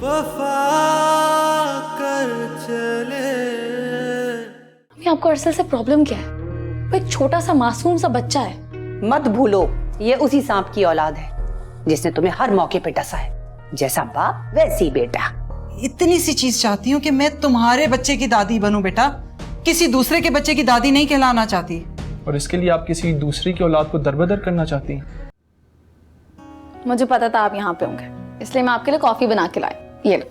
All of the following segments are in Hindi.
वफा कर चले। आपको अरसल से प्रॉब्लम क्या है? वो एक छोटा सा मासूम सा बच्चा है। मत भूलो ये उसी सांप की औलाद है जिसने तुम्हें हर मौके पे डसा है। जैसा बाप वैसी बेटा। इतनी सी चीज चाहती हूँ कि मैं तुम्हारे बच्चे की दादी बनूं बेटा, किसी दूसरे के बच्चे की दादी नहीं कहलाना चाहती। और इसके लिए आप किसी दूसरी की औलाद को दरबदर करना चाहती हैं? मुझे पता था आप यहाँ पे होंगे, इसलिए मैं आपके लिए कॉफी बना के लाई। ये लो।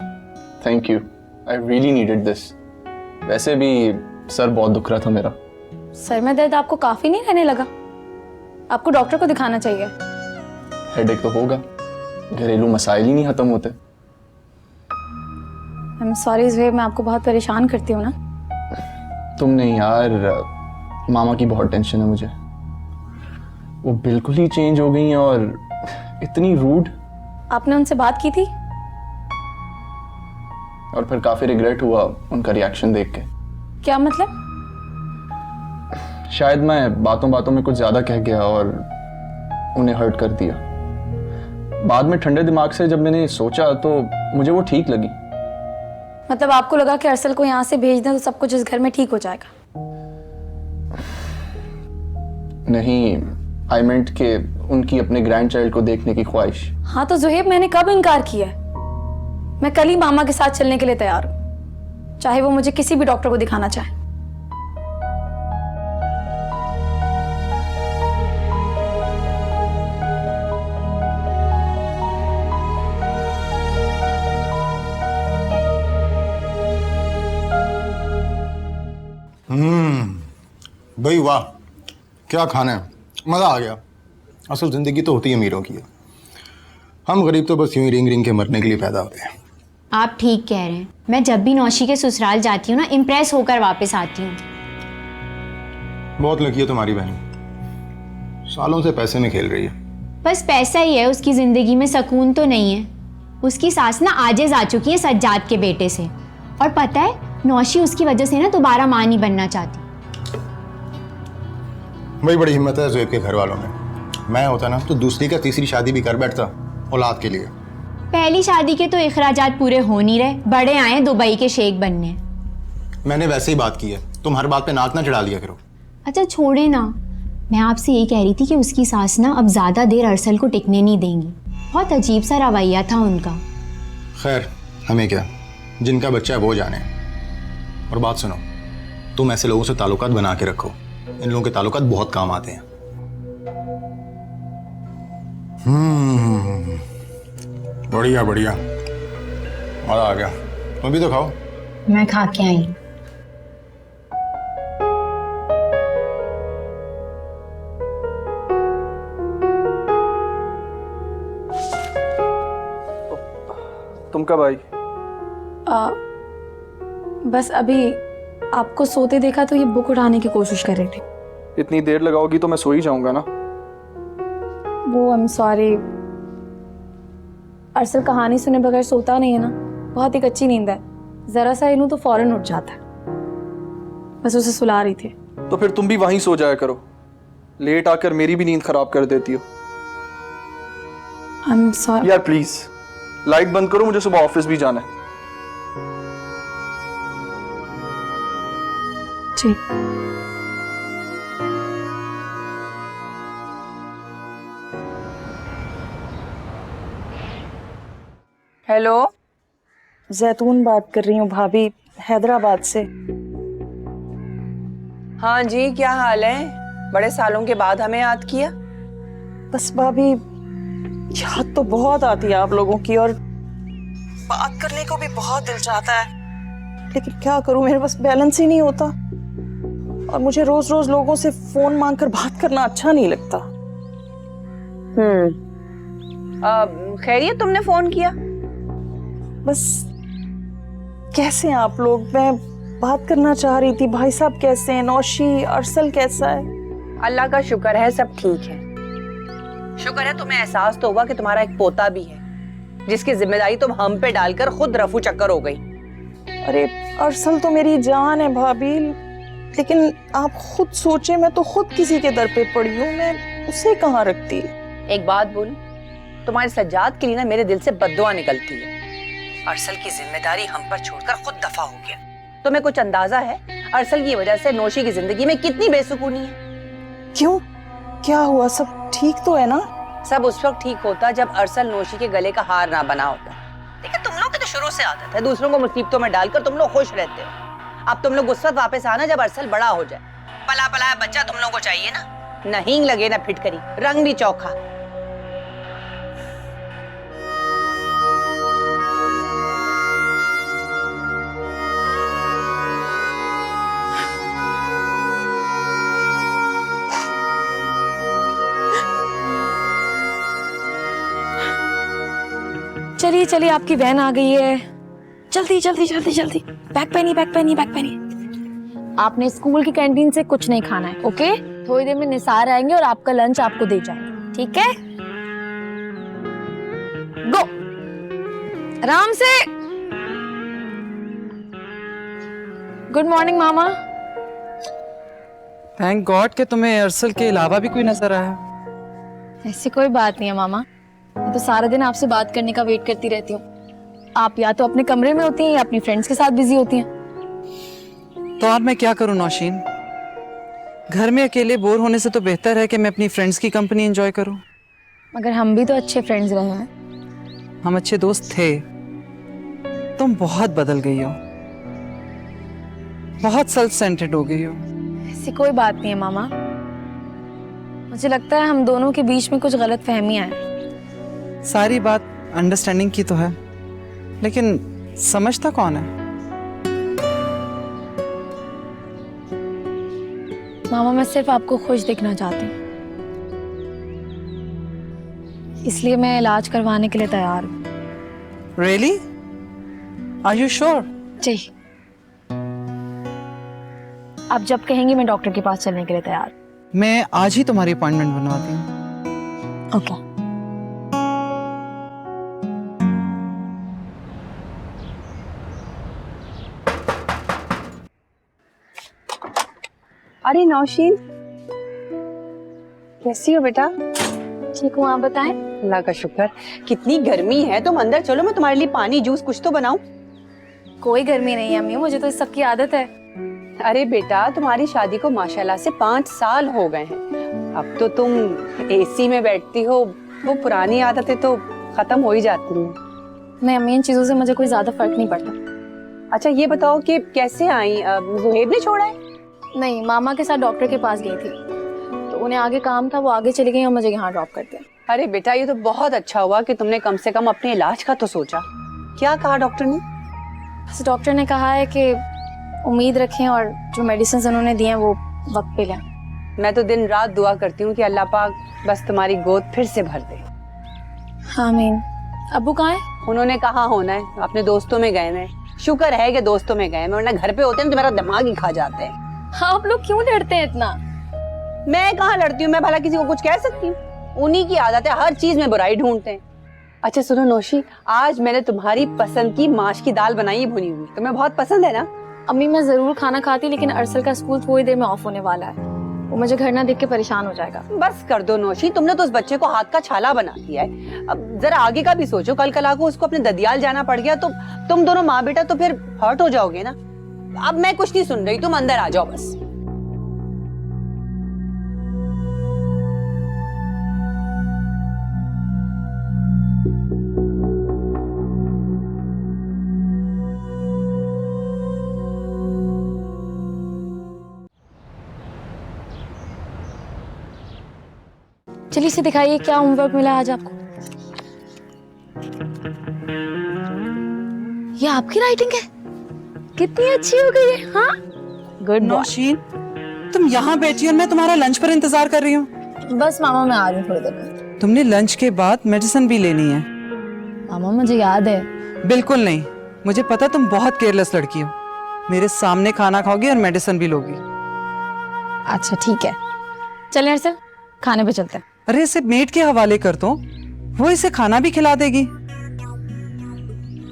Thank you, I really needed this. वैसे भी सर बहुत दुख रहा था मेरा। सर में दर्द आपको काफी नहीं रहने लगा? आपको डॉक्टर को दिखाना चाहिए। हेडेक तो होगा, घरेलू मसाइल ही नहीं खत्म होते। I'm sorry ज़ुहैब, मैं आपको बहुत परेशान करती हूँ ना। तुम नहीं यार, मामा की बहुत टेंशन है मुझे। वो बिल्कुल ही चेंज हो गई हैं और इतनी रूड। आपने उनसे बात की थी? और फिर काफी रिग्रेट हुआ उनका रिएक्शन देख के। क्या मतलब? शायद मैं बातों बातों में कुछ ज्यादा कह गया और उन्हें हर्ट कर दिया। बाद में ठंडे दिमाग से जब मैंने सोचा तो मुझे वो ठीक लगी। मतलब आपको लगा कि अरसल को यहाँ से भेज दें तो सब कुछ इस घर में ठीक हो जाएगा? नहीं, आई मेंट के उनकी अपने ग्रैंड चाइल्ड को देखने की ख्वाहिश। हाँ तो ज़ुहैब, मैंने कब इनकार किया है? मैं कल ही मामा के साथ चलने के लिए तैयार हूँ, चाहे वो मुझे किसी भी डॉक्टर को दिखाना चाहे। भाई वाह, क्या खाना है, मज़ा आ गया। असल ज़िंदगी तो होती है अमीरों की है, हम गरीब तो बस यूं ही रिंग रिंग के मरने के लिए पैदा होते हैं। आप ठीक कह रहे हैं। मैं जब भी नौशी के ससुराल जाती हूँ ना, इम्प्रेस होकर वापस आती हूँ। बहुत लकी है तुम्हारी बहन, सालों से पैसे में खेल रही है। बस पैसा ही है, उसकी ज़िंदगी में सुकून तो नहीं है। उसकी सास ना आजिज़ आ चुकी है सज्जाद के बेटे से, और पता है नौशी उसकी वजह से ना दोबारा माँ नहीं बनना चाहती। भाई बड़ी हिम्मत है ज़ुहैब के घर वालों में। मैं होता ना तो दूसरी का तीसरी शादी भी कर बैठता औलाद के लिए। पहली शादी के तो इखराजात पूरे हो नहीं रहे, बड़े आए दुबई के शेख बनने। मैंने वैसे ही बात की है, तुम हर बात पे नाक ना चढ़ा लिया करो। अच्छा छोड़े ना, मैं आपसे यही कह रही थी कि उसकी सास ना अब ज़्यादा देर अरसल को टिकने नहीं देंगी। बहुत अजीब सा रवैया था उनका। खैर हमें क्या, जिनका बच्चा है वो जाने। और बात सुनो, तुम ऐसे लोगों से ताल्लुकात बना के रखो, इन लोगों के ताल्लुकात बहुत काम आते हैं। बढ़िया बढ़िया, मजा आ गया। तुम भी तो खाओ। मैं खा के आई। तुम कब आई? बस अभी आपको सोते देखा तो ये बुक उठाने की कोशिश कर रही थी। इतनी देर लगाओगी तो मैं सो ही जाऊंगा ना। वो आई एम सॉरी, अरसल कहानी सुने बगैर सोता नहीं है ना, बहुत ही कच्ची नींद है। जरा सा इनू तो फौरन उठ जाता है। बस उसे सुला रही थी। तो फिर तुम भी वहीं सो जाया करो, लेट आकर मेरी भी नींद खराब कर देती हो। आई एम सॉरी यार प्लीज लाइट बंद करो, मुझे सुबह ऑफिस भी जाना है। जी। हेलो, जैतून बात कर रही हूँ भाभी, हैदराबाद से। हाँ जी, क्या हाल है? बड़े सालों के बाद हमें याद किया। बस भाभी, याद तो बहुत आती है आप लोगों की और बात करने को भी बहुत दिल चाहता है, लेकिन क्या करूं, मेरे पास बैलेंस ही नहीं होता और मुझे रोज रोज लोगों से फोन मांगकर बात करना अच्छा नहीं लगता। खैरियत, तुमने फोन किया? बस कैसे हैं आप लोग? मैं बात करना चाह रही थी, भाई साहब कैसे हैं, नौशी, अरसल कैसा है? अल्लाह का शुक्र है, सब ठीक है। शुक्र है तुम्हें एहसास तो हुआ कि तुम्हारा एक पोता भी है, जिसकी जिम्मेदारी तुम हम पे डालकर खुद रफू चक्कर हो गई। अरे अरसल तो मेरी जान है भाभी, लेकिन आप खुद सोचे, मैं तो खुद किसी के दर पे पड़ी हूँ, मैं उसे कहाँ रखती। एक बात बोल, तुम्हारे सज्जाद के लिए ना मेरे दिल से बद्दुआ निकलती है। अरसल की जिम्मेदारी हम पर छोड़कर खुद दफा हो गया। तुम्हें कुछ अंदाजा है अरसल की वजह से नौशी की जिंदगी में कितनी बेसुकूनी है? क्यों, क्या हुआ? सब ठीक तो है ना? सब उस वक्त ठीक होता जब अरसल नौशी के गले का हार ना बना होता। लेकिन तुम लोग की तो शुरू से आदत है दूसरों को मुसीबतों में डालकर तुम लोग खुश रहते हो। अब तुम लोग उस वक्त वापस आना जब अरसल बड़ा हो जाए। पला पलाया बच्चा तुम लोगों को चाहिए ना, न हींग लगे ना फिटकरी, रंग भी चौखा। चलिए चलिए, आपकी वैन आ गई है। जल्दी जल्दी जल्दी जल्दी, बैग पहनिए बैग पहनिए बैग पहनिए। आपने स्कूल की कैंटीन से कुछ नहीं खाना है, ओके? थोड़ी देर में निसार आएंगे और आपका लंच आपको दे जाएंगे, ठीक है? गो, आराम से। गुड मॉर्निंग मामा। थैंक गॉड कि तुम्हें अरसल के अलावा भी कोई नजर आया। ऐसी कोई बात नहीं है मामा, मैं तो सारा दिन आपसे बात करने का वेट करती रहती हूँ। आप या तो अपने कमरे में होती हैं या अपनी फ्रेंड्स के साथ बिजी होती हैं। तो अब मैं क्या करूं नौशीन? घर में अकेले बोर होने से तो बेहतर है कि मैं अपनी फ्रेंड्स की कंपनी एंजॉय करूं। मगर हम भी तो अच्छे फ्रेंड्स रहे हैं। हम अच्छे दोस्त थे। तुम बहुत बदल गई हो, बहुत सेल्फ सेंटर्ड हो गई हो। ऐसी कोई बात नहीं है मामा, मुझे लगता है हम दोनों के बीच में कुछ गलत फहमियां हैं। सारी बात अंडरस्टैंडिंग की तो है, लेकिन समझता कौन है? मामा मैं सिर्फ आपको खुश दिखना चाहती हूँ, इसलिए मैं इलाज करवाने के लिए तैयार हूँ। Really? Are you sure? जी, आप जब कहेंगी मैं डॉक्टर के पास चलने के लिए तैयार। मैं आज ही तुम्हारी अपॉइंटमेंट बनवाती हूँ। ओके। अरे नौशीन, कैसी हो बेटा? ठीक हूँ, आप बताएं। अल्लाह का शुक्र। कितनी गर्मी है, तुम अंदर चलो, मैं तुम्हारे लिए पानी जूस कुछ तो बनाऊं। कोई गर्मी नहीं है अम्मी, मुझे तो इस सब की आदत है। अरे बेटा, तुम्हारी शादी को माशाल्लाह से 5 साल हो गए हैं। अब तो तुम एसी में बैठती हो, वो पुरानी आदतें तो खत्म हो ही जाती हैं। नहीं अम्मी, इन चीजों से मुझे कोई ज्यादा फर्क नहीं पड़ता। अच्छा ये बताओ कि कैसे आई? ज़ुहैब ने छोड़ा है? नहीं, मामा के साथ डॉक्टर के पास गई थी, तो उन्हें आगे काम था, वो आगे चली गई और मुझे यहाँ ड्रॉप कर दिया। अरे बेटा, ये तो बहुत अच्छा हुआ कि तुमने कम से कम अपने इलाज का तो सोचा। क्या कहा डॉक्टर ने? बस डॉक्टर ने कहा है कि उम्मीद रखें और जो मेडिसिन उन्होंने दी हैं वो वक्त पे लें। मैं तो दिन रात दुआ करती हूँ कि अल्लाह पाक बस तुम्हारी गोद फिर से भर दे। आमीन। अब्बू कहाँ हैं? उन्होंने कहाँ होना है, अपने दोस्तों में गए हैं। शुक्र है कि दोस्तों में गए, वरना घर पे होते हैं तो मेरा दिमाग ही खा जाते हैं। हाँ, आप लोग क्यों लड़ते हैं इतना? मैं कहाँ लड़ती हूँ, मैं भला किसी को कुछ कह सकती हूँ? उन्हीं की आदत है, हर चीज में बुराई ढूंढते हैं। अच्छा सुनो नौशी, आज मैंने तुम्हारी पसंद की माश की दाल बनाई है भुनी हुई, तुम्हें बहुत पसंद है ना? अम्मी मैं जरूर खाना खाती, लेकिन अरसल का स्कूल थोड़ी देर में ऑफ होने वाला है, वो मुझे घर ना देख के परेशान हो जाएगा। बस कर दो नौशी, तुमने तो उस बच्चे को हाथ का छाला बना दिया है। अब जरा आगे का भी सोचो, कल कला को उसको अपने ददियाल जाना पड़ गया तो तुम दोनों माँ बेटा तो फिर हर्ट हो जाओगे ना। अब मैं कुछ नहीं सुन रही, तुम अंदर आ जाओ बस। चलिए से दिखाइए क्या होमवर्क मिला आज आपको। ये आपकी राइटिंग है, कितनी अच्छी हो गई है। हाँ गुड। नौशीन, तुम यहाँ बैठी और मैं तुम्हारा लंच पर इंतजार कर रही हूँ। बस मामा मैं आ रही हूँ थोड़ी देर में। तुमने लंच के बाद मेडिसिन भी लेनी है। मामा मुझे याद है। बिल्कुल नहीं, मुझे पता तुम बहुत केयरलेस लड़की हो। मेरे सामने खाना खाओगी और मेडिसिन भी लोगी। अच्छा ठीक है, चलें अरसल खाने पे चलते हैं। अरे इसे मेड के हवाले कर दो, वो इसे खाना भी खिला देगी।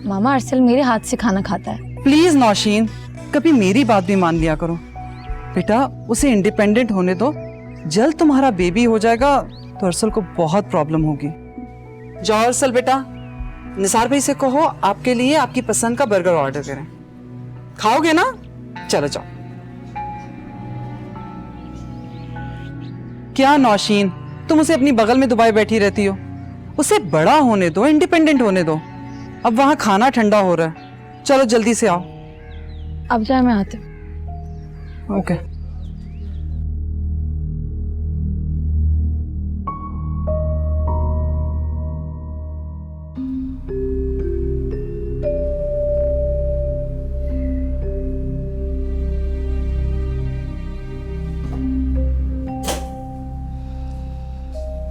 मामा अरसल मेरे हाथ से खाना खाता है। प्लीज नौशीन, कभी मेरी बात भी मान लिया करो। बेटा उसे इंडिपेंडेंट होने दो, जल्द तुम्हारा बेबी हो जाएगा तो अरसल को बहुत प्रॉब्लम होगी। जाओ अरसल बेटा, निसार भाई से कहो आपके लिए आपकी पसंद का बर्गर ऑर्डर करें। खाओगे ना? चलो जाओ। क्या नौशीन, तुम उसे अपनी बगल में दुबई बैठी रहती हो? उसे बड़ा होने दो, इंडिपेंडेंट होने दो। अब वहां खाना ठंडा हो रहा है, चलो जल्दी से आओ। अब जाए, मैं आती हूँ। ओके।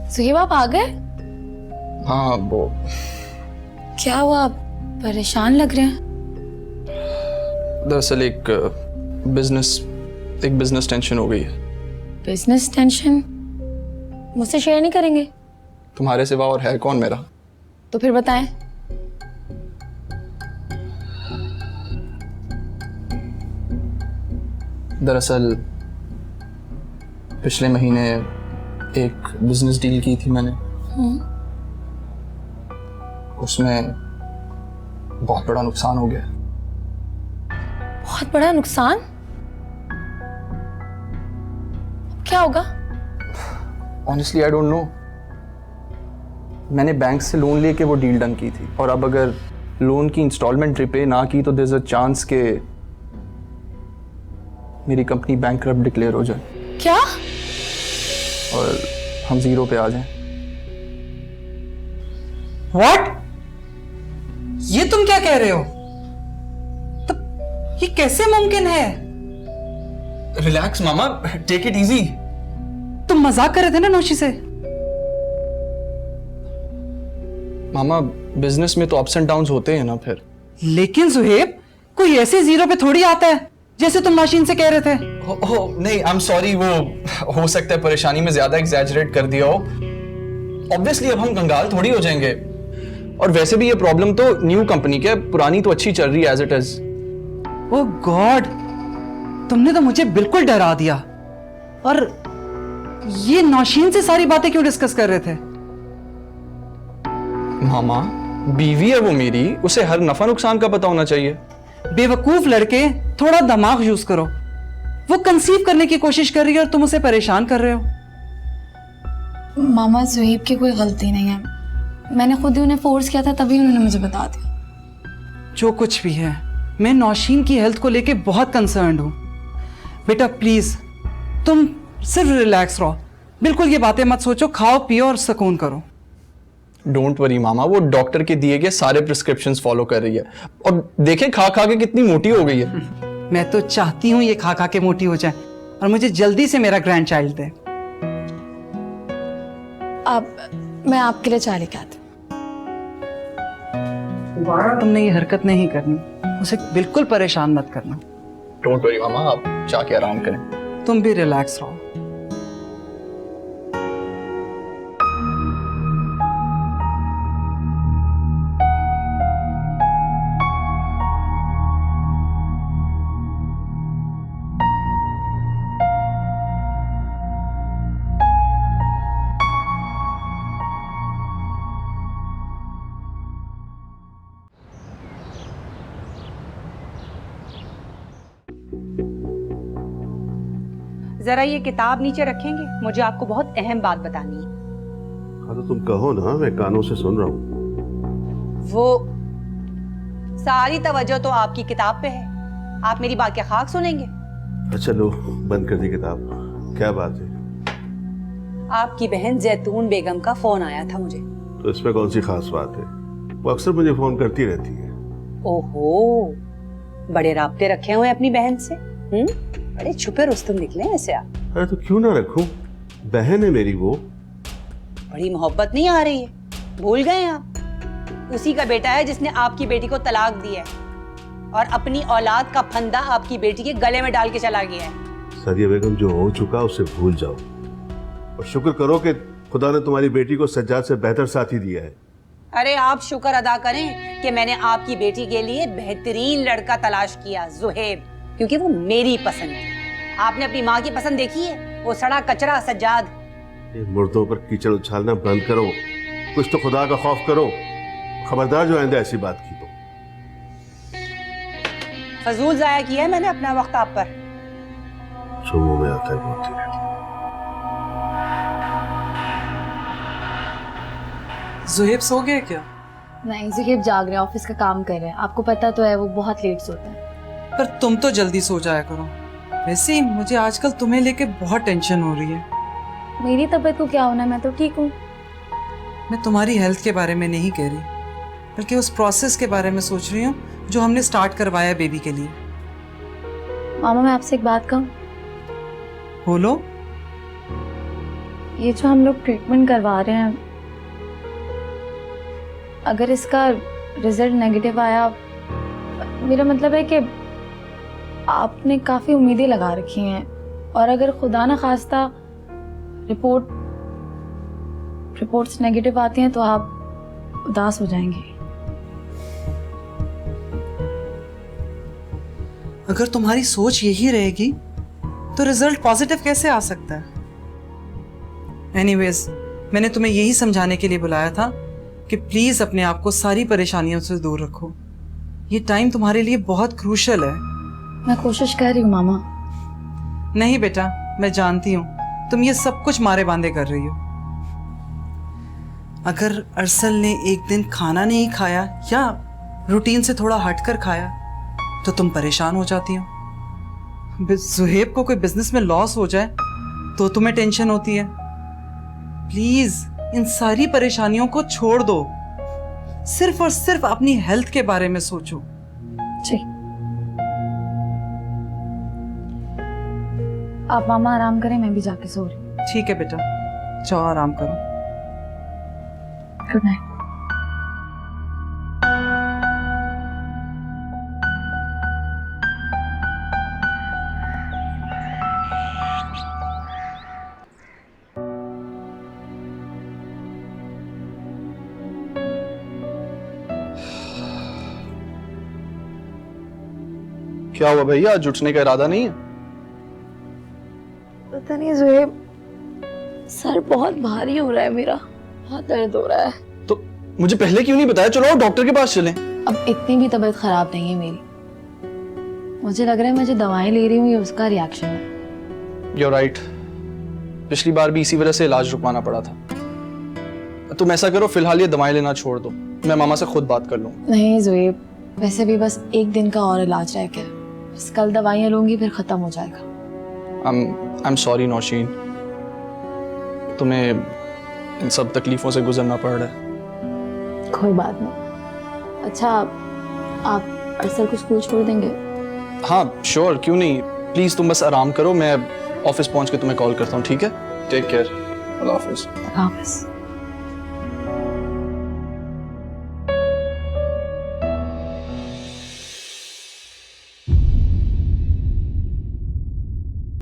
सुहेब आप आ गए? हाँ वो क्या हुआ, आप परेशान लग रहे हैं? दरअसल एक बिजनेस टेंशन हो गई है। Business tension? मुझसे शेयर नहीं करेंगे? तुम्हारे सिवा और है कौन मेरा? तो फिर बताएं। दरअसल पिछले महीने एक बिजनेस डील की थी मैंने। उसमें बहुत बड़ा नुकसान हो गया। बहुत बड़ा नुकसान? क्या होगा? Honestly I don't know. मैंने बैंक से लोन लेके वो डील डन की थी, और अब अगर लोन की इंस्टॉलमेंट रिपे ना की तो देयर इज अ चांस के मेरी कंपनी बैंकरप्ट डिक्लेयर हो जाए। क्या? और हम जीरो पे आ जाएं। व्हाट? ये तुम क्या कह रहे हो? तो ये कैसे मुमकिन है? रिलैक्स मामा, टेक इट इजी। तुम मजाक कर रहे थे ना नौशी से? मामा बिजनेस में तो अप्स एंड डाउन्स होते हैं ना फिर। लेकिन सुहेब, कोई ऐसे जीरो पे थोड़ी आता है जैसे तुम नौशीन से कह रहे थे। नहीं, आई एम सॉरी, वो हो सकता है परेशानी में ज्यादा एग्जैजरेट कर दिया हो। ऑब्वियसली अब हम कंगाल थोड़ी हो जाएंगे, और वैसे भी ये प्रॉब्लम तो न्यू कंपनी के, पुरानी तो अच्छी चल रही है as it is. Oh God, तुमने तो मुझे बिल्कुल डरा दिया। और ये नौशीन से सारी बातें क्यों डिस्कस कर रहे थे? मामा बीवी है वो मेरी, उसे हर नफा नुकसान का पता होना चाहिए। बेवकूफ लड़के, थोड़ा दिमाग यूज करो। वो कंसीव करने की कोशिश कर रही है और तुम उसे परेशान कर रहे हो। मामा सुहेब की कोई गलती नहीं है, मैंने खुद ही उन्हें फोर्स किया था, तभी उन्होंने मुझे बता दिया। जो कुछ भी है, मैं नौशीन की हेल्थ को लेके बहुत कंसर्न्ड हूं। बेटा प्लीज तुम सिर्फ रिलैक्स रहो, बिल्कुल ये बातें मत सोचो, खाओ पियो और सुकून करो। डोंट वरी मामा, वो डॉक्टर के दिए गए सारे प्रिस्क्रिप्शंस फॉलो कर रही है, और देखें खा खा के कितनी मोटी हो गई है। मैं तो चाहती हूँ ये खा खा के मोटी हो जाए और मुझे जल्दी से मेरा ग्रैंड चाइल्ड दे। अब मैं आपके लिए चाय लेके आती हूँ। दोबारा तुमने ये हरकत नहीं करनी, उसे बिल्कुल परेशान मत करना। डोंट वरी मामा, आप जाके आराम करें। तुम भी रिलैक्स रहो। जरा ये किताब नीचे रखेंगे, मुझे आपको बहुत अहम बात बतानी है। हाँ तो तुम कहो ना, मैं कानों से सुन रहा हूँ। वो सारी तवज्जो तो आपकी किताब पे है, आप मेरी बात क्या खाक सुनेंगे? अच्छा लो, बंद कर दी किताब। क्या बात है? आपकी बहन जैतून बेगम का फोन आया था मुझे। तो इसमें कौन सी खास बात है? वो अक्सर मुझे फोन करती रहती है। ओहो, बड़े राब्ते रखे हुए अपनी बहन से। बड़े छुपे रुस्तम निकले ऐसे आप। अरे तो क्यों ना रखूं, बहन है मेरी वो। बड़ी मोहब्बत नहीं आ रही है? भूल गए आप? उसी का बेटा है जिसने आपकी बेटी को तलाक दिया है और अपनी औलाद का फंदा आपकी बेटी के गले में डाल के चला गया है। सादिया बेगम, जो हो चुका उसे भूल जाओ और शुक्र करो कि खुदा ने तुम्हारी बेटी को सज्जाद से बेहतर साथी दिया है। अरे आप शुक्र अदा करें कि मैंने आपकी बेटी के लिए बेहतरीन लड़का तलाश किया, ज़ुहैब, क्योंकि वो मेरी पसंद है। आपने अपनी माँ की पसंद देखी है? वो सड़ा कचरा सज्जाद। मुर्दों पर कीचड़ उछालना बंद करो, कुछ तो खुदा का खौफ करो। खबरदार जो आइंदा ऐसी बात की तो। फजूल जाया किया है मैंने अपना वक्त आप पर। जो मुंह में आता है बोलती रहती। जुहेब सो गए क्या? नहीं, जुहेब जाग रहे हैं, ऑफिस का काम कर रहे हैं। आपको पता तो है वो बहुत लेट सोते हैं। पर तुम तो जल्दी सो जाया करो। वैसे ही मुझे आजकल तुम्हें लेके बहुत टेंशन हो रही है। मेरी तबीयत को क्या होना है, मैं तो ठीक हूँ। मैं तुम्हारी हेल्थ के बारे में नहीं कह रही, बल्कि उस प्रोसेस के बारे में सोच रही हूँ जो हमने स्टार्ट करवाया बेबी के लिए। मामा मैं आपसे एक बात कहूँ? बोलो। ये जो हम लोग ट्रीटमेंट करवा रहे हैं, अगर इसका रिजल्ट नेगेटिव आया, मेरा मतलब है कि आपने काफ़ी उम्मीदें लगा रखी हैं, और अगर खुदा न खास्ता रिपोर्ट्स नेगेटिव आती हैं तो आप उदास हो जाएंगे। अगर तुम्हारी सोच यही रहेगी तो रिजल्ट पॉजिटिव कैसे आ सकता है? एनीवेज, मैंने तुम्हें यही समझाने के लिए बुलाया था कि प्लीज अपने आप को सारी परेशानियों से दूर रखो। ये टाइम तुम्हारे लिए बहुत क्रूशल है। मैं कोशिश कर रही हूँ मामा। नहीं बेटा, मैं जानती हूँ तुम ये सब कुछ मारे बांधे कर रही हो। अगर अरसल ने एक दिन खाना नहीं खाया या रूटीन से थोड़ा हटकर खाया तो तुम परेशान हो जाती हो। जुहेब को कोई बिजनेस में लॉस हो जाए तो तुम्हें टेंशन होती है। प्लीज इन सारी परेशानियों को छोड़ दो, सिर्फ और सिर्फ अपनी हेल्थ के बारे में सोचो। जी, आप मामा आराम करें, मैं भी जाके सो रही हूँ। ठीक है बेटा, जाओ आराम करो। Good night. क्या हुआ भैया, आज उठने का इरादा नहीं है? पता नहीं जुहेब, सर बहुत भारी हो रहा है, मेरा बहुत दर्द हो रहा है। तो मुझे पहले क्यों नहीं बताया? चलो डॉक्टर के पास चलें। अब इतनी भी तबीयत खराब नहीं है मेरी। मुझे लग रहा है मुझे दवाएं ले रही हूँ, ये उसका रिएक्शन है। You're right. पिछली बार भी इसी वजह से इलाज रुकवाना पड़ा था। तुम ऐसा करो, फिलहाल ये दवाएं लेना छोड़ दो, मैं मामा से खुद बात कर लूंगा। नहीं जुहेब, वैसे भी बस एक दिन का और इलाज रह गया, बस कल दवाइयाँ लूंगी फिर खत्म हो जाएगा। I'm sorry नौशीन, तुम्हें इन सब तकलीफों से गुजरना पड़ रहा है। कोई बात नहीं। अच्छा, आप अरसल को स्कूल छोड़ देंगे? हाँ श्योर, क्यों नहीं। प्लीज तुम बस आराम करो, मैं ऑफिस पहुंच के तुम्हें कॉल करता हूँ, ठीक है? टेक केयर, अल्लाह हाफिज। हाफिज।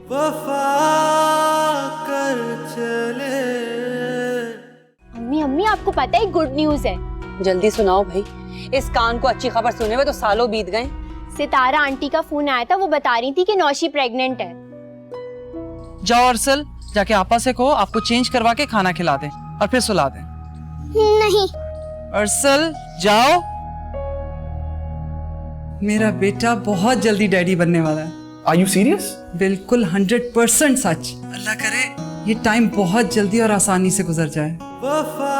वफा कर चले। अम्मी अम्मी, आपको पता है गुड न्यूज है। जल्दी सुनाओ भाई, इस कान को अच्छी खबर सुने हुए तो सालों बीत गए। सितारा आंटी का फोन आया था, वो बता रही थी कि नौशी प्रेग्नेंट है। जाओ अरसल, जाके आपा से कहो आपको चेंज करवा के खाना खिला दें और फिर सुला दें। नहीं। अरसल जाओ, मेरा बेटा बहुत जल्दी डैडी बनने वाला है। Are you serious? बिल्कुल 100% सच। अल्लाह करे ये टाइम बहुत जल्दी और आसानी से गुजर जाए। वफा